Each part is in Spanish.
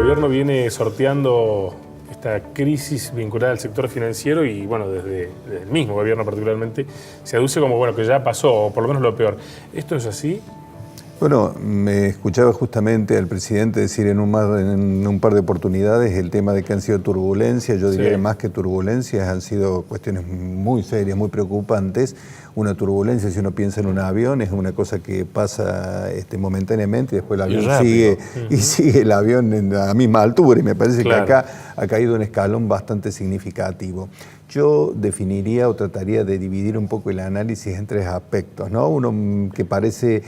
gobierno viene sorteando esta crisis vinculada al sector financiero y, bueno, desde el mismo gobierno particularmente, se aduce como, bueno, que ya pasó, o por lo menos lo peor. ¿Esto es así? Bueno, me escuchaba justamente al presidente decir en un par de oportunidades el tema de que han sido turbulencias. Yo diría que más que turbulencias han sido cuestiones muy serias, muy preocupantes. Una turbulencia, si uno piensa en un avión, es una cosa que pasa momentáneamente y después el avión sigue y sigue el avión a la misma altura, y me parece que acá ha caído un escalón bastante significativo. Yo definiría o trataría de dividir un poco el análisis en tres aspectos, ¿no? Uno que parece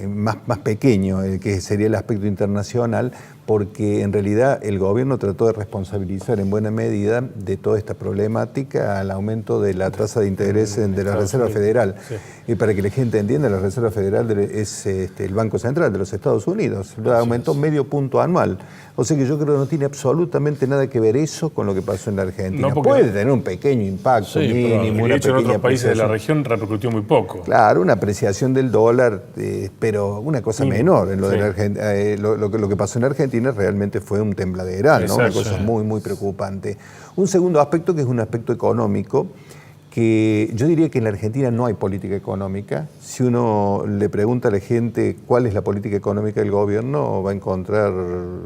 más pequeño, que sería el aspecto internacional, porque en realidad el gobierno trató de responsabilizar en buena medida de toda esta problemática al aumento de la tasa de interés de la Reserva Federal. Y para que la gente entienda, la Reserva Federal es el Banco Central de los Estados Unidos. Lo aumentó medio punto anual. O sea que yo creo que no tiene absolutamente nada que ver eso con lo que pasó en la Argentina. No, puede tener un pequeño impacto mínimo, de hecho en otros países de la región repercutió muy poco. Claro, una apreciación del dólar, pero una cosa menor. En lo, de lo que pasó en Argentina realmente fue un tembladeral, ¿no? Una cosa muy, muy preocupante. Un segundo aspecto, que es un aspecto económico, que yo diría que en la Argentina no hay política económica. Si uno le pregunta a la gente cuál es la política económica del gobierno, va a encontrar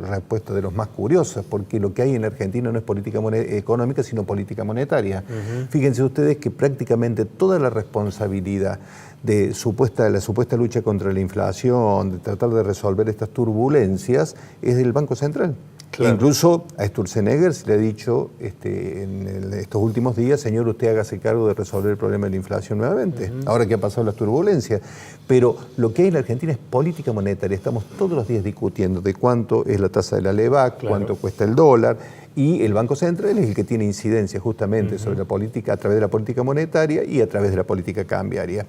respuestas de los más curiosas, porque lo que hay en la Argentina no es política económica, sino política monetaria. Fíjense ustedes que prácticamente toda la responsabilidad de la supuesta lucha contra la inflación, de tratar de resolver estas turbulencias, es del Banco Central. Claro. Incluso a Sturzenegger se le ha dicho en estos últimos días: señor, usted hágase cargo de resolver el problema de la inflación nuevamente, ahora que ha pasado las turbulencias. Pero lo que hay en la Argentina es política monetaria. Estamos todos los días discutiendo de cuánto es la tasa de la LEVAC, cuánto cuesta el dólar, y el Banco Central es el que tiene incidencia justamente sobre la política, a través de la política monetaria y a través de la política cambiaria.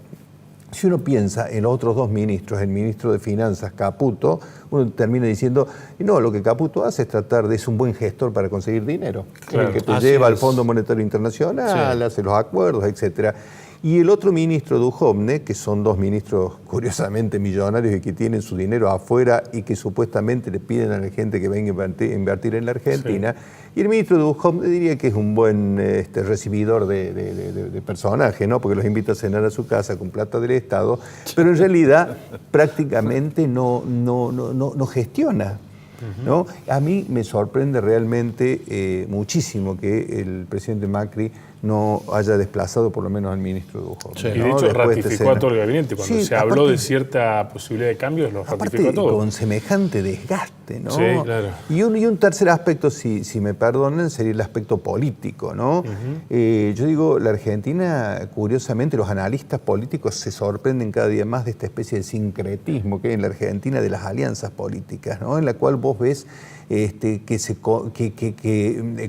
Si uno piensa en los otros dos ministros, el ministro de Finanzas, Caputo, uno termina diciendo, no, lo que Caputo hace es tratar de ser un buen gestor para conseguir dinero. Claro, el que te lleva al Fondo Monetario Internacional, hace los acuerdos, etcétera. Y el otro ministro, Duhovne, que son dos ministros curiosamente millonarios y que tienen su dinero afuera y que supuestamente le piden a la gente que venga a invertir en la Argentina. Y el ministro Duhovne diría que es un buen recibidor de personajes, ¿no? Porque los invita a cenar a su casa con plata del Estado, pero en realidad prácticamente no gestiona. ¿No? A mí me sorprende realmente muchísimo que el presidente Macri no haya desplazado por lo menos al ministro Duhovne. Y de hecho ratificó a todo el gabinete. Cuando se habló de cierta posibilidad de cambios, lo ratificó a todo. Con semejante desgaste, ¿no? Sí, claro. Y un tercer aspecto, si me perdonan, sería el aspecto político, ¿no? Yo digo, la Argentina, curiosamente, los analistas políticos se sorprenden cada día más de esta especie de sincretismo que hay en la Argentina de las alianzas políticas, ¿no? En la cual vos ves que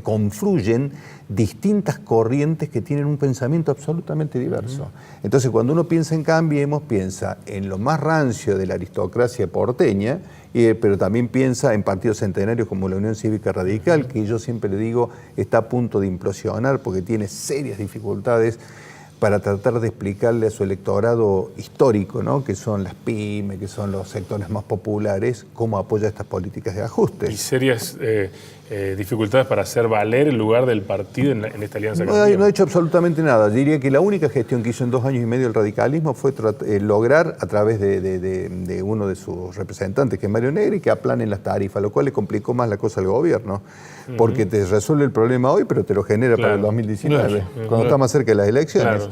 confluyen distintas corrientes que tienen un pensamiento absolutamente diverso. Entonces, cuando uno piensa en Cambiemos, piensa en lo más rancio de la aristocracia porteña, pero también piensa en partidos centenarios como la Unión Cívica Radical, que yo siempre le digo está a punto de implosionar porque tiene serias dificultades para tratar de explicarle a su electorado histórico, ¿no? Que son las pymes, que son los sectores más populares, cómo apoya estas políticas de ajuste. Y serias dificultades para hacer valer el lugar del partido en esta alianza. No ha hecho absolutamente nada. Diría que la única gestión que hizo en 2 años y medio el radicalismo fue lograr, a través de uno de sus representantes, que es Mario Negri, que aplanen las tarifas, lo cual le complicó más la cosa al gobierno, porque te resuelve el problema hoy, pero te lo genera para el 2019, cuando está más cerca de las elecciones.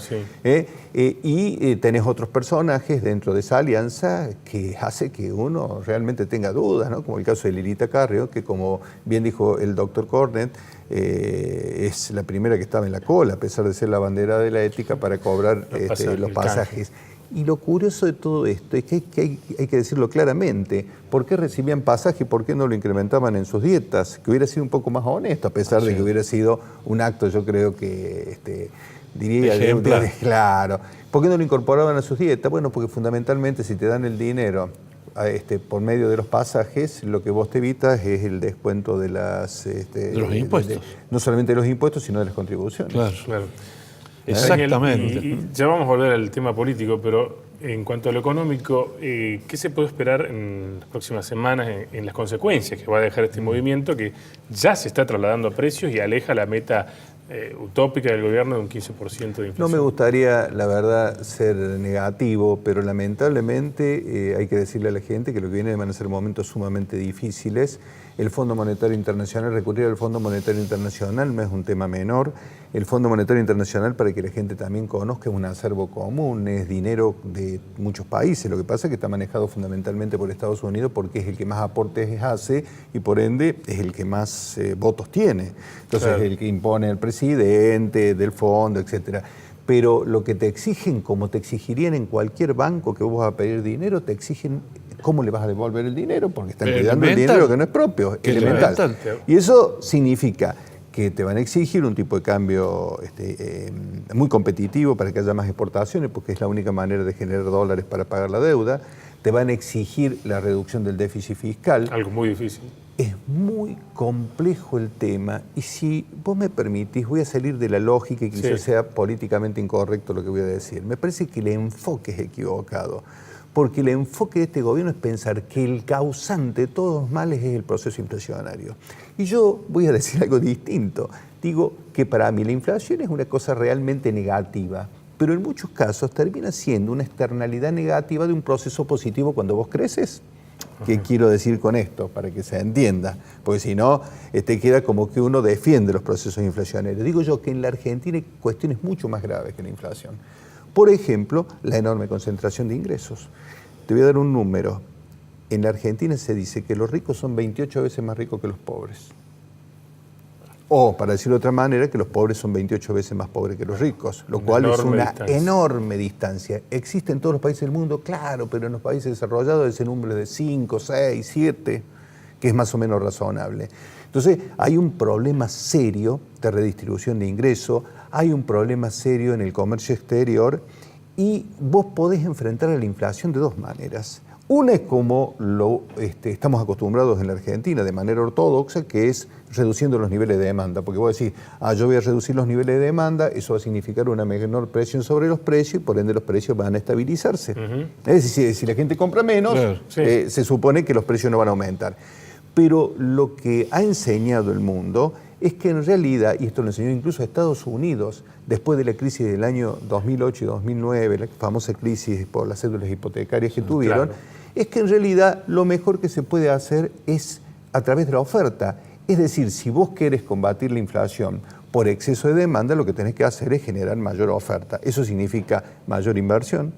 Y tenés otros personajes dentro de esa alianza que hace que uno realmente tenga dudas, ¿no? Como el caso de Lilita Carrió, que, como bien dijo el doctor Cornet, es la primera que estaba en la cola, a pesar de ser la bandera de la ética, para cobrar los pasajes. Y lo curioso de todo esto es que hay que decirlo claramente: ¿por qué recibían pasaje y por qué no lo incrementaban en sus dietas? Que hubiera sido un poco más honesto, a pesar de que hubiera sido un acto, yo creo que diría, claro. ¿Por qué no lo incorporaban a sus dietas? Bueno, porque fundamentalmente, si te dan el dinero por medio de los pasajes, lo que vos te evitas es el descuento de de los impuestos. No solamente de los impuestos, sino de las contribuciones. Claro. Exactamente. Y ya vamos a volver al tema político, pero en cuanto a lo económico, ¿qué se puede esperar en las próximas semanas en las consecuencias que va a dejar este movimiento que ya se está trasladando a precios y aleja la meta utópica del gobierno de un 15% de inflación? No me gustaría, la verdad, ser negativo, pero lamentablemente hay que decirle a la gente que lo que viene van a ser momentos sumamente difíciles. El Fondo Monetario Internacional, recurrir al Fondo Monetario Internacional no es un tema menor. El Fondo Monetario Internacional, para que la gente también conozca, es un acervo común, es dinero de muchos países. Lo que pasa es que está manejado fundamentalmente por Estados Unidos porque es el que más aportes hace y por ende es el que más votos tiene. Entonces claro, es el que impone al presidente del fondo, etcétera. Pero lo que te exigen, como te exigirían en cualquier banco que vos vas a pedir dinero, te exigen cómo le vas a devolver el dinero, porque están cuidando el dinero que no es propio, elemental. Y eso significa que te van a exigir un tipo de cambio muy competitivo para que haya más exportaciones, porque es la única manera de generar dólares para pagar la deuda. Te van a exigir la reducción del déficit fiscal. Algo muy difícil. Es muy complejo el tema y si vos me permitís voy a salir de la lógica y quizás sea políticamente incorrecto lo que voy a decir. Me parece que el enfoque es equivocado, porque el enfoque de este gobierno es pensar que el causante de todos los males es el proceso inflacionario. Y yo voy a decir algo distinto. Digo que para mí la inflación es una cosa realmente negativa, pero en muchos casos termina siendo una externalidad negativa de un proceso positivo cuando vos creces. ¿Qué quiero decir con esto? Para que se entienda, porque si no, queda como que uno defiende los procesos inflacionarios. Digo yo que en la Argentina hay cuestiones mucho más graves que la inflación. Por ejemplo, la enorme concentración de ingresos. Te voy a dar un número. En la Argentina se dice que los ricos son 28 veces más ricos que los pobres. O, para decirlo de otra manera, que los pobres son 28 veces más pobres que los ricos, lo cual es una enorme distancia. ¿Existe en todos los países del mundo? Claro, pero en los países desarrollados ese número es de 5, 6, 7, que es más o menos razonable. Entonces, hay un problema serio de redistribución de ingresos, hay un problema serio en el comercio exterior y vos podés enfrentar a la inflación de dos maneras. Una es como lo estamos acostumbrados en la Argentina de manera ortodoxa, que es reduciendo los niveles de demanda. Porque vos decís, yo voy a reducir los niveles de demanda, eso va a significar una menor presión sobre los precios y por ende los precios van a estabilizarse. Es decir, si la gente compra menos, claro, se supone que los precios no van a aumentar. Pero lo que ha enseñado el mundo es que en realidad, y esto lo enseñó incluso a Estados Unidos, después de la crisis del año 2008 y 2009, la famosa crisis por las cédulas hipotecarias que tuvieron, claro, es que en realidad lo mejor que se puede hacer es a través de la oferta. Es decir, si vos querés combatir la inflación por exceso de demanda, lo que tenés que hacer es generar mayor oferta. Eso significa mayor inversión.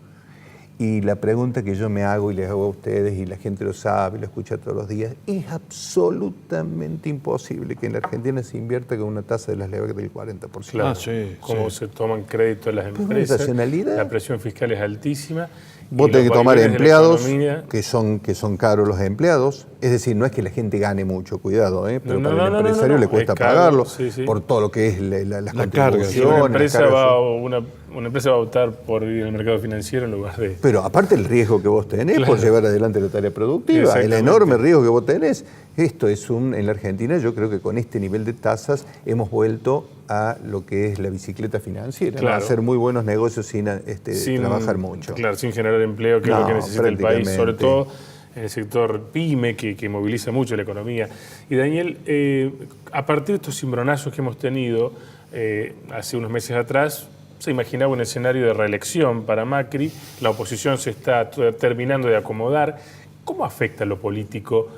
Y la pregunta que yo me hago y les hago a ustedes, y la gente lo sabe, lo escucha todos los días, es absolutamente imposible que en la Argentina se invierta con una tasa de las levas del 40%. Claro, cómo se toman crédito las empresas, la presión fiscal es altísima. Vos tenés que tomar empleados, que son caros los empleados, es decir, no es que la gente gane mucho, cuidado, pero para el empresario le cuesta pagarlo, por todo lo que es las contribuciones. Una empresa va a optar por ir al mercado financiero en lugar de... Pero aparte el riesgo que vos tenés por llevar adelante la tarea productiva, el enorme riesgo que vos tenés, esto es en la Argentina yo creo que con este nivel de tasas hemos vuelto a lo que es la bicicleta financiera, claro, a hacer muy buenos negocios sin trabajar mucho. Claro, sin generar empleo, que es lo que necesita el país, sobre todo en el sector PYME, que moviliza mucho la economía. Y Daniel, a partir de estos cimbronazos que hemos tenido hace unos meses atrás, se imaginaba un escenario de reelección para Macri, la oposición se está terminando de acomodar. ¿Cómo afecta lo político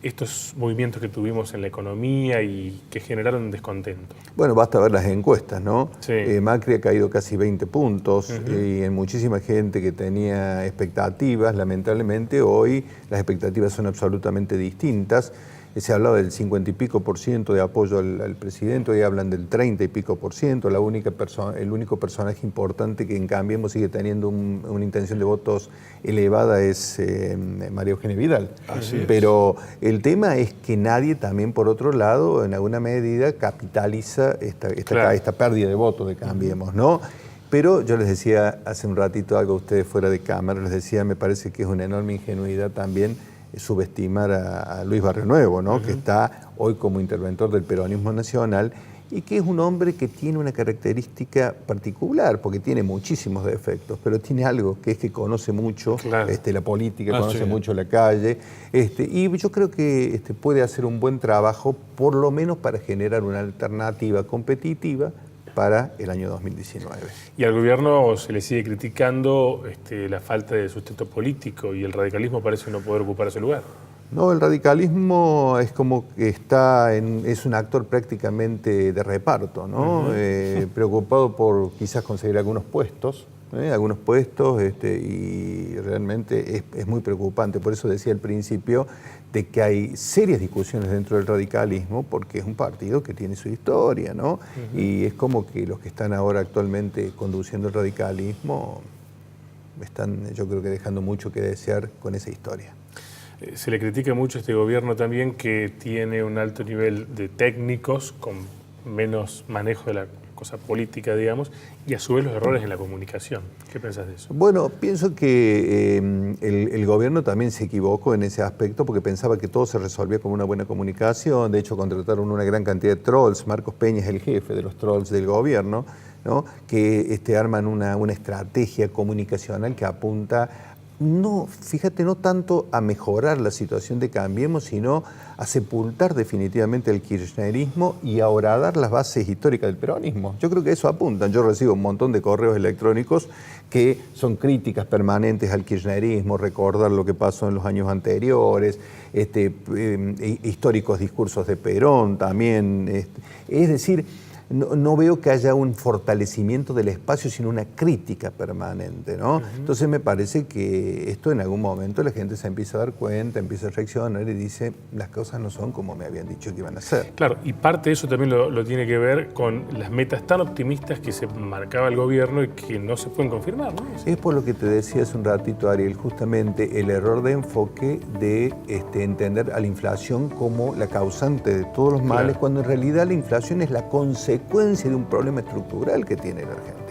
estos movimientos que tuvimos en la economía y que generaron descontento? Bueno, basta ver las encuestas, ¿no? Sí. Macri ha caído casi 20 puntos y en muchísima gente que tenía expectativas, lamentablemente hoy las expectativas son absolutamente distintas. Se hablaba del 50 y pico % de apoyo al presidente, hoy hablan del 30 y pico %. El único personaje importante que en Cambiemos sigue teniendo una intención de votos elevada es María Eugenia Vidal. Pero el tema es que nadie también, por otro lado, en alguna medida capitaliza esta pérdida de votos de Cambiemos, ¿no? Pero yo les decía hace un ratito algo a ustedes fuera de cámara, les decía, me parece que es una enorme ingenuidad también subestimar a Luis Barrionuevo, ¿no? Que está hoy como interventor del peronismo nacional y que es un hombre que tiene una característica particular, porque tiene muchísimos defectos, pero tiene algo, que es que conoce mucho la política, conoce mucho la calle, y yo creo que puede hacer un buen trabajo, por lo menos para generar una alternativa competitiva para el año 2019. Y al gobierno se le sigue criticando la falta de sustento político, y el radicalismo parece no poder ocupar ese lugar. No, el radicalismo es como que es un actor prácticamente de reparto, ¿no? Preocupado por quizás conseguir algunos puestos, y realmente es muy preocupante. Por eso decía al principio de que hay serias discusiones dentro del radicalismo, porque es un partido que tiene su historia, ¿no? Y es como que los que están ahora actualmente conduciendo el radicalismo están, yo creo que dejando mucho que desear con esa historia. Se le critica mucho a este gobierno también que tiene un alto nivel de técnicos con menos manejo de la cosa política, digamos, y a su vez los errores en la comunicación. ¿Qué pensás de eso? Bueno, pienso que el gobierno también se equivocó en ese aspecto porque pensaba que todo se resolvía con una buena comunicación. De hecho, contrataron una gran cantidad de trolls. Marcos Peña es el jefe de los trolls del gobierno, ¿no? Que arman una estrategia comunicacional que apunta, no tanto a mejorar la situación de Cambiemos, sino a sepultar definitivamente el kirchnerismo y a horadar las bases históricas del peronismo. Yo creo que eso apuntan. Yo recibo un montón de correos electrónicos que son críticas permanentes al kirchnerismo, recordar lo que pasó en los años anteriores, históricos discursos de Perón también. Es decir, no veo que haya un fortalecimiento del espacio, sino una crítica permanente, ¿no? Entonces me parece que esto en algún momento la gente se empieza a dar cuenta, empieza a reaccionar y dice, las cosas no son como me habían dicho que iban a ser. Claro, y parte de eso también lo tiene que ver con las metas tan optimistas que se marcaba el gobierno y que no se pueden confirmar, ¿no? Es por lo que te decía hace un ratito, Ariel, justamente el error de enfoque de entender a la inflación como la causante de todos los males, cuando en realidad la inflación es la consecuencia de un problema estructural que tiene la Argentina.